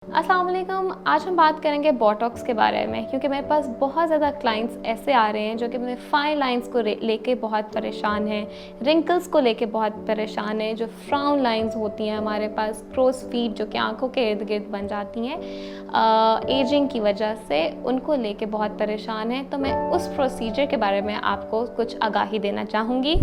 अस्सलाम वालेकुम। आज हम बात करेंगे बोटॉक्स के बारे में, क्योंकि मेरे पास बहुत ज़्यादा क्लाइंट्स ऐसे आ रहे हैं जो कि मेरे फाइन लाइंस को लेके बहुत परेशान हैं, रिंकल्स को लेके बहुत परेशान हैं, जो फ्राउन लाइंस होती हैं हमारे पास, क्रोस फीट जो कि आंखों के इर्द गिर्द बन जाती हैं एजिंग की वजह से, उनको लेके बहुत परेशान हैं। तो मैं उस प्रोसीजर के बारे में आपको कुछ आगाही देना चाहूँगी।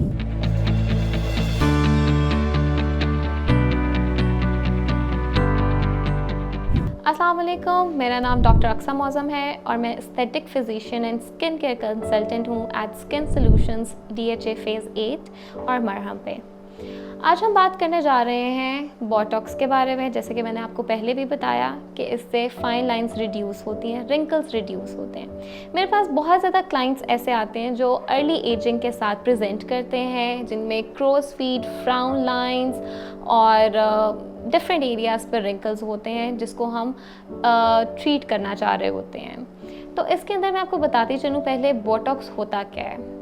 अस्सलाम वालेकुम, मेरा नाम डॉक्टर अक्सा मौज़म है और मैं aesthetic physician and skin care consultant हूँ at skin solutions DHA phase 8 और मरहम पे। आज हम बात करने जा रहे हैं बोटॉक्स के बारे में। जैसे कि मैंने आपको पहले भी बताया कि इससे फाइन लाइंस रिड्यूस होती हैं, रिंकल्स रिड्यूस होते हैं। मेरे पास बहुत ज़्यादा क्लाइंट्स ऐसे आते हैं जो अर्ली एजिंग के साथ प्रेजेंट करते हैं, जिनमें क्रोस फीट, फ्राउन लाइंस और डिफरेंट एरियाज़ पर रिंकल्स होते हैं, जिसको हम ट्रीट करना चाह रहे होते हैं। तो इसके अंदर मैं आपको बताती चलूँ पहले बोटॉक्स होता क्या है।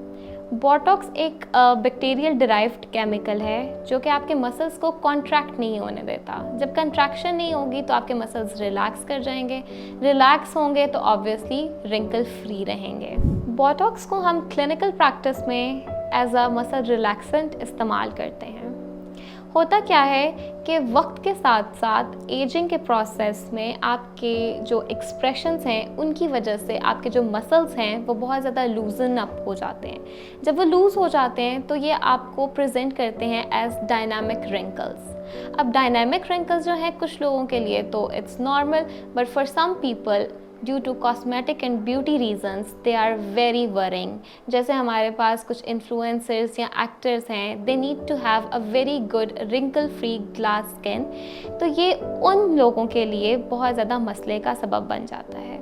बोटॉक्स एक बैक्टीरियल डिराइव्ड केमिकल है जो कि आपके मसल्स को कॉन्ट्रैक्ट नहीं होने देता। जब कंट्रैक्शन नहीं होगी तो आपके मसल्स रिलैक्स कर जाएंगे, रिलैक्स होंगे तो ऑब्वियसली रिंकल फ्री रहेंगे। बोटॉक्स को हम क्लिनिकल प्रैक्टिस में एज अ मसल रिलैक्सेंट इस्तेमाल करते हैं। होता क्या है कि वक्त के साथ साथ एजिंग के प्रोसेस में आपके जो एक्सप्रेशंस हैं उनकी वजह से आपके जो मसल्स हैं वो बहुत ज़्यादा लूजन अप हो जाते हैं। जब वो लूज़ हो जाते हैं तो ये आपको प्रेजेंट करते हैं एज डायनामिक रिंकल्स। अब डायनामिक रिंकल्स जो हैं कुछ लोगों के लिए तो it's normal, but for some people due to cosmetic and beauty reasons they are very worrying. जैसे हमारे पास कुछ इन्फ्लुएंसर्स या एक्टर्स हैं, they need to have a very good wrinkle free glass skin, तो ये उन लोगों के लिए बहुत ज़्यादा मसले का सबब बन जाता है।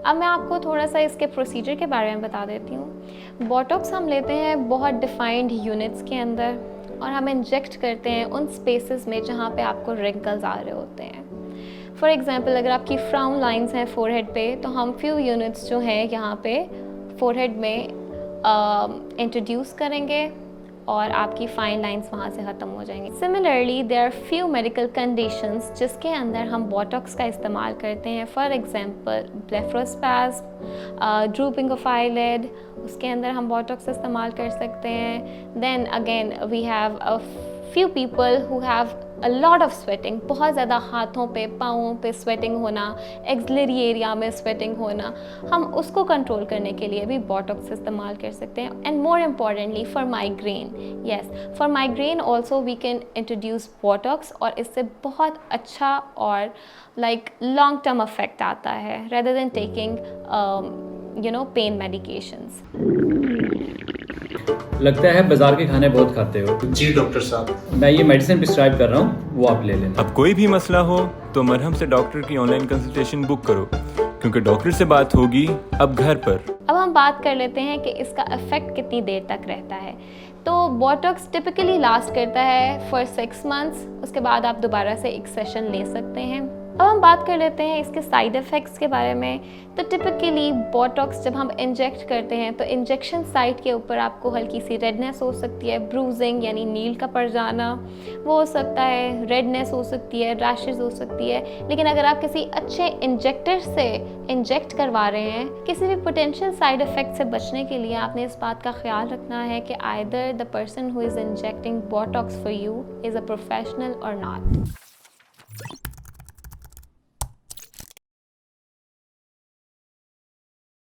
अब मैं आपको थोड़ा सा इसके प्रोसीजर के बारे में बता देती हूँ। बोटॉक्स हम लेते हैं बहुत डिफाइंड यूनिट्स के अंदर और हम इंजेक्ट करते हैं उन स्पेसेस में जहाँ पे आपको रिंकल्स आ रहे होते हैं। फॉर एग्ज़ाम्पल, अगर आपकी फ्राउन लाइंस हैं फोरहेड पे, तो हम फ्यू यूनिट्स जो हैं यहाँ पे फोरहेड में इंट्रोड्यूस करेंगे और आपकी फाइन लाइंस वहाँ से ख़त्म हो जाएंगी। Similarly there are few medical conditions जिसके अंदर हम बोटॉक्स का इस्तेमाल करते हैं। For example blepharospasm, drooping of eyelid, उसके अंदर हम बोटॉक्स इस्तेमाल कर सकते हैं। Then again we have a few people who have a lot of sweating, बहुत ज़्यादा हाथों पे, पाँवों पे स्वेटिंग होना, एक्सिलरी एरिया में स्वेटिंग होना, हम उसको कंट्रोल करने के लिए भी बोटॉक्स इस्तेमाल कर सकते हैं। And more importantly for migraine, yes, for migraine also we can introduce Botox और इससे बहुत अच्छा और लाइक लॉन्ग टर्म इफेक्ट आता है rather than taking pain medications. लगता है बाजार के खाने बहुत खाते हो। जी डॉक्टर साहब, मैं ये मेडिसिन प्रिस्क्राइब कर रहा हूँ, वो आप ले लेना। अब कोई भी मसला हो तो मरहम से डॉक्टर की ऑनलाइन कंसल्टेशन बुक करो, क्योंकि डॉक्टर से बात होगी अब घर पर। अब हम बात कर लेते हैं कि इसका इफेक्ट कितनी देर तक रहता है। तो बोटॉक्स टिपिकली लास्ट करता है फॉर 6 मंथ्स, उसके बाद आप दोबारा से एक सेशन ले सकते हैं। अब हम बात कर लेते हैं इसके साइड इफ़ेक्ट्स के बारे में। तो टिपिकली बोटॉक्स जब हम इंजेक्ट करते हैं तो इंजेक्शन साइट के ऊपर आपको हल्की सी रेडनेस हो सकती है, ब्रूजिंग यानी नील का पड़ जाना वो हो सकता है, रेडनेस हो सकती है, रैशेस हो सकती है। लेकिन अगर आप किसी अच्छे इंजेक्टर से इंजेक्ट करवा रहे हैं, किसी भी पोटेंशियल साइड इफ़ेक्ट से बचने के लिए आपने इस बात का ख्याल रखना है कि either the person who is injecting Botox for you is a professional और नॉट।